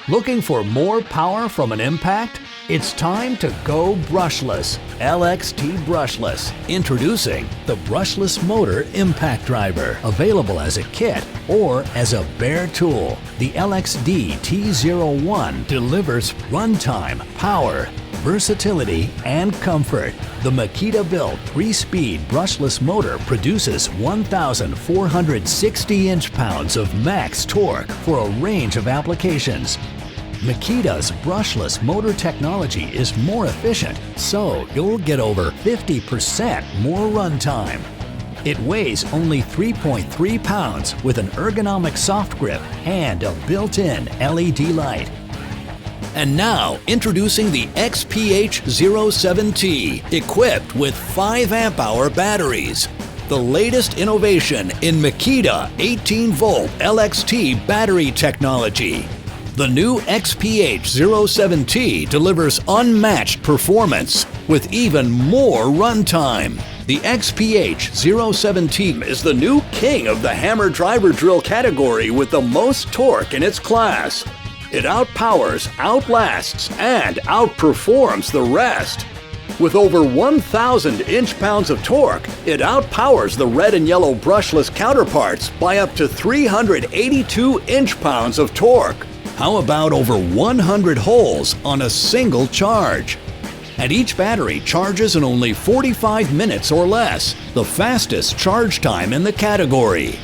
Looking for more power from an impact? It's time to go brushless. LXT Brushless. Introducing the Brushless Motor Impact Driver. Available as a kit or as a bare tool. The LXD T01 delivers runtime, power, versatility, and comfort. The Makita-built 3-speed brushless motor produces 1,460 inch-pounds of max torque for a range of applications. Makita's brushless motor technology is more efficient, so you'll get over 50% more runtime. It weighs only 3.3 pounds with an ergonomic soft grip and a built-in LED light. And now, introducing the XPH07T, equipped with 5 amp-hour batteries. The latest innovation in Makita 18V LXT battery technology. The new XPH07T delivers unmatched performance with even more runtime. The XPH07T is the new king of the hammer driver drill category with the most torque in its class. It outpowers, outlasts, and outperforms the rest. With over 1,000 inch-pounds of torque, it outpowers the red and yellow brushless counterparts by up to 382 inch-pounds of torque. How about over 100 holes on a single charge? And each battery charges in only 45 minutes or less, the fastest charge time in the category.